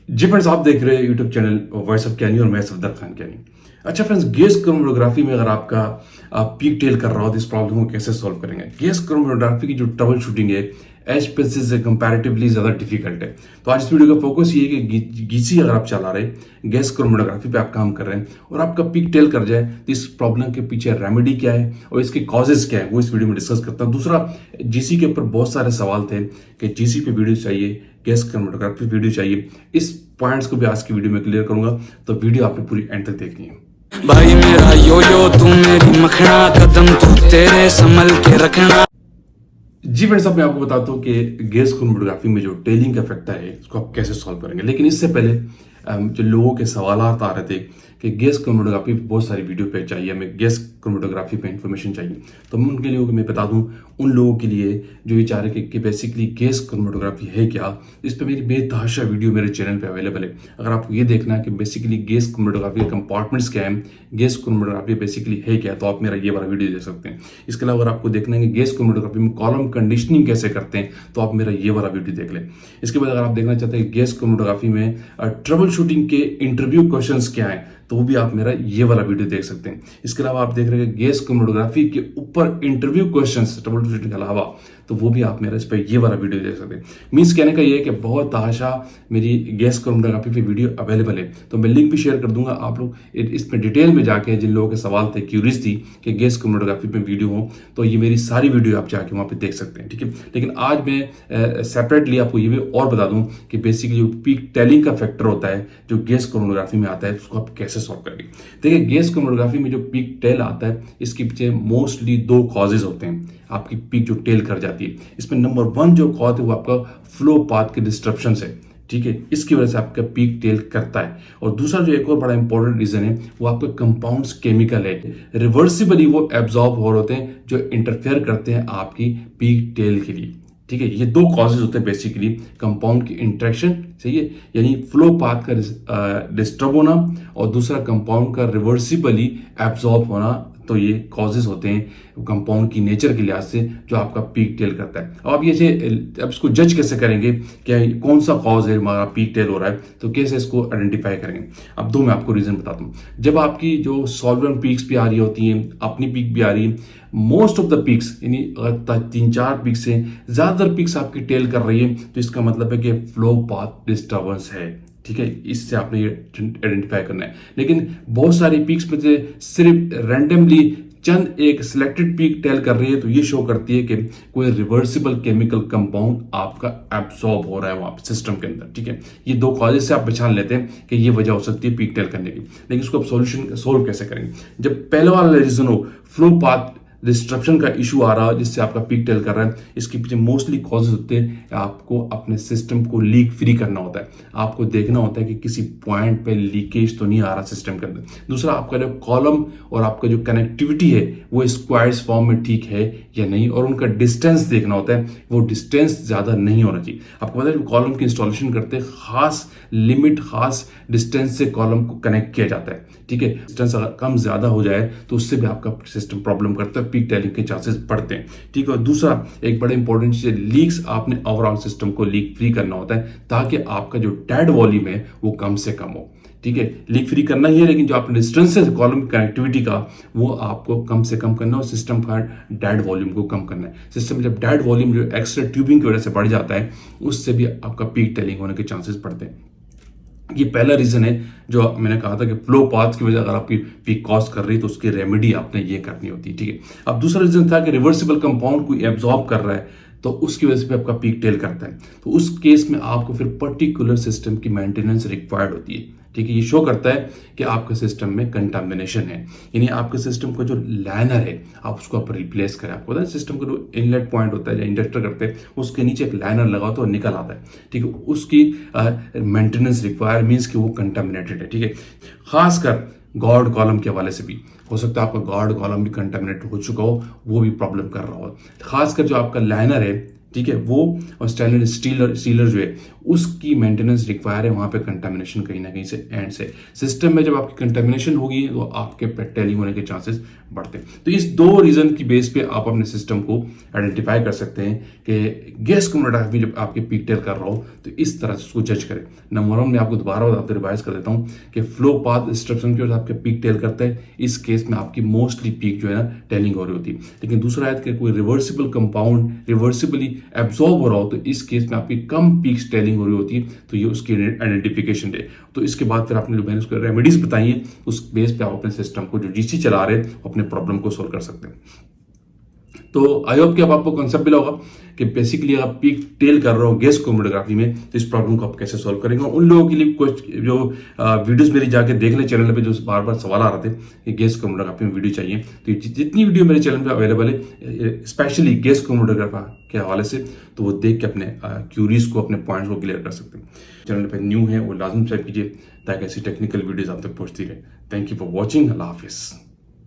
जी friends, आप देख रहे हैं यूट्यूब चैनल वॉइस ऑफ कैनी और मैं सफदर खान कैनी। अच्छा फ्रेंड्स, गैस क्रोमेटोग्राफी में अगर आपका पीक टेल कर रहा हो तो इस प्रॉब्लम को कैसे सॉल्व करेंगे। गैस क्रोमेटोग्राफी की जो ट्रबल शूटिंग है एचपीएलसी से कंपैरेटिवली ज़्यादा डिफिकल्ट है। तो आज इस वीडियो का फोकस ये है कि गीसी अगर आप चला रहे हैं, गैस क्रोमेटोग्राफी पे आप काम कर रहे हैं और आपका पीक टेल कर जाए तो इस प्रॉब्लम के पीछे रेमेडी क्या है और इसके कॉजेज क्या है वो इस वीडियो में डिस्कस करता हूँ। दूसरा, जीसी के ऊपर बहुत सारे सवाल थे कि जीसी पे वीडियो चाहिए, गैस क्रोमेटोग्राफी वीडियो चाहिए। इस पॉइंट्स को भी आज की वीडियो में क्लियर करूंगा, तो वीडियो आपने पूरी एंड तक देखनी है। भाई मेरा यो यो तू मेरी मखना, कदम तू तेरे संभल के रखना। जी फ्रेंड्स, अब मैं आपको बताता हूँ कि गैस क्रोमेटोग्राफी में जो टेलिंग का फैक्टर है उसको आप कैसे सॉल्व करेंगे। लेकिन इससे पहले जो लोगों के सवाल आ रहे थे कि गैस क्रोमेटोग्राफी पे बहुत सारी वीडियो पे चाहिए, हमें गैस क्रोमेटोग्राफी पे इन्फॉर्मेशन चाहिए, तो मैं उनके लिए मैं बता दूं उन लोगों के लिए जो ये चाह रहे कि बेसिकली गैस क्रोमेटोग्राफी है क्या। इस पे मेरी बेतहाशा वीडियो मेरे चैनल पे अवेलेबल है। अगर आपको ये देखना है कि बेसिकली गैस क्रोमेटोग्राफी के कंपार्टमेंट्स क्या है, गैस क्रोमेटोग्राफी बेसिकली है क्या, तो आप मेरा ये वाला वीडियो देख सकते हैं। इसके अलावा अगर आपको देखना है कि गैस क्रोमेटोग्राफी में कॉलम कंडीशनिंग कैसे करते हैं, तो आप मेरा ये वाला वीडियो देख लें। इसके बाद अगर आप देखना चाहते हैं गैस क्रोमेटोग्राफी में ट्रबल शूटिंग के इंटरव्यू क्वेश्चंस क्या है, तो वो भी आप मेरा ये वाला वीडियो देख सकते हैं। इसके अलावा आप देख रहे हैं गैस क्रोमेटोग्राफी के ऊपर इंटरव्यू क्वेश्चंस ट्रबल शूटिंग के अलावा, तो वो भी आप मेरा इस पर ये वाला वीडियो देख सकते हैं। मीन्स कहने का ये है कि बहुत आशा मेरी गैस क्रोमेटोग्राफी पे वीडियो अवेलेबल है, तो मैं लिंक भी शेयर कर दूंगा। आप लोग इसमें डिटेल में जाके जिन लोगों के सवाल थे, क्यूरीज थी कि गैस क्रोमेटोग्राफी पे वीडियो हो, तो ये मेरी सारी वीडियो आप जाके वहाँ पे देख सकते हैं, ठीक है। लेकिन आज मैं सेपरेटली आपको ये भी और बता दूं कि बेसिकली जो पीक टेलिंग का फैक्टर होता है जो गैस क्रोमेटोग्राफी में आता है, उसको आप कैसे सॉल्व करेंगे। देखिए, गैस क्रोमेटोग्राफी में जो पीक टेल आता है इसके पीछे मोस्टली दो कॉजेज होते हैं आपकी पीक जो टेल कर जाती है। इसमें नंबर वन जो कॉज है वो आपका फ्लो पाथ के डिस्ट्रप्शन है, ठीक है, इसकी वजह से आपका पीक टेल करता है। और दूसरा जो एक और बड़ा इंपॉर्टेंट रीजन है वो आपके कंपाउंड्स केमिकल है, रिवर्सिबली वो एब्जॉर्ब हो होते हैं जो इंटरफेयर करते हैं आपकी पीक टेल के लिए, ठीक है। ये दो कॉजेज होते हैं बेसिकली कंपाउंड की इंटरेक्शन, सही है, यानी फ्लो पाथ का डिस्टर्ब होना और दूसरा कंपाउंड का रिवर्सिबली एब्जॉर्ब होना। तो ये कॉजेज होते हैं कंपाउंड की नेचर के लिहाज से जो आपका पीक टेल करता है। अब आप ये अब इसको जज कैसे करेंगे कि कौन सा कॉज है हमारा पीक टेल हो रहा है, तो कैसे इसको आइडेंटिफाई करेंगे। अब दो मैं आपको रीजन बताता हूँ। जब आपकी जो सॉल्वेंट पीक्स भी आ रही होती हैं, अपनी पीक भी आ रही है, मोस्ट ऑफ द पीक्स यानी अगर 3-4 पीक्स से ज्यादातर पीक्स आपकी टेल कर रही है, तो इसका मतलब है कि फ्लो पाथ डिस्टर्बेंस है, ठीक है। इससे आपने ये आइडेंटिफाई करना है। लेकिन बहुत सारी पीक्स में से सिर्फ रैंडमली चंद एक सिलेक्टेड पीक टेल कर रही है, तो ये शो करती है कि कोई रिवर्सिबल केमिकल कंपाउंड आपका एब्सॉर्ब हो रहा है वहां सिस्टम के अंदर, ठीक है। ये दो कॉजेज से आप पहचान लेते हैं कि ये वजह हो सकती है पीक टेल करने की। लेकिन इसको आप सॉल्यूशन सोल्व कैसे करेंगे। जब पहले वाला रीजन हो फ्लो पाथ डिस्ट्रप्शन का इशू आ रहा है जिससे आपका पीक टेल कर रहा है, इसके पीछे मोस्टली कॉजेज होते हैं आपको अपने सिस्टम को लीक फ्री करना होता है। आपको देखना होता है कि किसी पॉइंट पे लीकेज तो नहीं आ रहा सिस्टम के अंदर। दूसरा, आपका जो कॉलम और आपका जो कनेक्टिविटी है वो स्क्वायर्स फॉर्म में ठीक है या नहीं, और उनका डिस्टेंस देखना होता है, वो डिस्टेंस ज्यादा नहीं होना चाहिए। आपको पता है कॉलम की इंस्टॉलेशन करते हैं खास लिमिट, खास डिस्टेंस से कॉलम को कनेक्ट किया जाता है, ठीक है। डिस्टेंस अगर कम ज्यादा हो जाए तो उससे भी आपका सिस्टम प्रॉब्लम करता है, पीक टेलिंग के चांसेस बढ़ते हैं, ठीक है। और दूसरा एक बड़ा इंपॉर्टेंट चीज है, लीक्स आपने ओवरऑल सिस्टम को लीक फ्री करना होता है ताकि आपका जो डेड वॉल्यूम है वो कम से कम हो, ठीक है। लीक फ्री करना ही है, लेकिन जो आपने डिस्टेंस है कॉलम कनेक्टिविटी का वो आपको कम से कम करना है और सिस्टम का डेड वॉल्यूम को कम करना है। सिस्टम जब डेड वॉल्यूम जो एक्स्ट्रा ट्यूबिंग की वजह से बढ़ जाता है उससे भी आपका पीक टेलिंग होने के चांसेस बढ़ते हैं। ये पहला रीजन है जो मैंने कहा था कि फ्लो पाथ की वजह अगर आपकी पीक कॉज कर रही है तो उसकी रेमेडी आपने ये करनी होती है, ठीक है। अब दूसरा रीजन था कि रिवर्सिबल कंपाउंड को एब्जॉर्ब कर रहा है तो उसकी वजह से आपका पीक टेल करता है, तो उस केस में आपको फिर पर्टिकुलर सिस्टम की मेंटेनेंस रिक्वायर्ड होती है, ठीक है। ये शो करता है कि आपके सिस्टम में कंटामिनेशन है, यानी आपके सिस्टम का जो लाइनर है आप उसको आप रिप्लेस करें। आपको पता है सिस्टम का जो इनलेट पॉइंट होता है या इंडक्टर करते हैं उसके नीचे एक लाइनर लगाओ तो निकल आता है, ठीक है। उसकी मेंटेनेंस रिक्वायर मीन्स कि वो कंटामिनेटेड है, ठीक है। खासकर गॉड कॉलम के हवाले से भी हो सकता है आपका गॉड कॉलम भी कंटामिनेट हो चुका हो, वो भी प्रॉब्लम कर रहा हो। खासकर जो आपका लाइनर है ठीक है, वो और स्टेनलेस स्टीलर जो है उसकी मेंटेनेंस रिक्वायर है, वहाँ पे कंटामिनेशन कहीं ना कहीं से एंड से सिस्टम में जब आपकी कंटामिनेशन होगी तो आपके पेट टेलिंग होने के चांसेस बढ़ते हैं। तो इस 2 रीजन की बेस पे आप अपने सिस्टम को आइडेंटिफाई कर सकते हैं कि गैस क्रोमेटोग्राफी जब आपके पीक टेल कर रहा हो तो इस तरह से उसको जज करें। नंबर 1 मैं आपको दोबारा रिवाइज कर देता हूँ कि फ्लो पाथ डिस्ट्रप्शन की वजह से आपके पीक टेल करता है, इस केस में आपकी मोस्टली पीक जो है ना टेलिंग हो रही होती है। लेकिन दूसरा है कि कोई रिवर्सिबल कंपाउंड रिवर्सिबली एब्जॉर्ब हो रहा हो तो इस केस में आपकी कम पीक टेलिंग हो रही होती है, तो ये उसकी आइडेंटिफिकेशन है। तो इसके बाद फिर आपने जो मैंने उसको रेमेडीज बताई है उस बेस पे आप अपने सिस्टम को जो जीसी चला रहे हैं अपने प्रॉब्लम को सोल्व कर सकते हैं। तो आई होप कि अब आपको कॉन्सेप्ट मिला होगा कि बेसिकली आप पीक टेल कर रहे हो गैस क्रोमेटोग्राफी में तो इस प्रॉब्लम को आप कैसे सॉल्व करेंगे। उन लोगों के लिए कुछ जो वीडियोस मेरी जाके देख लें चैनल पे, जो बार बार सवाल आ रहे थे कि गैस क्रोमेटोग्राफी में वीडियो चाहिए, तो जितनी वीडियो मेरे चैनल पे अवेलेबल है स्पेशली गैस क्रोमेटोग्राफी के हवाले से, तो वो देख के अपने क्यूरीज को अपने पॉइंट्स को क्लियर कर सकते हैं। चैनल पर न्यू है वो लाजम सब्सक्राइब कीजिए ताकि ऐसी टेक्निकल वीडियोज आप तक पहुंचती रहे। Thank you for watching. अल्लाह हाफिज़।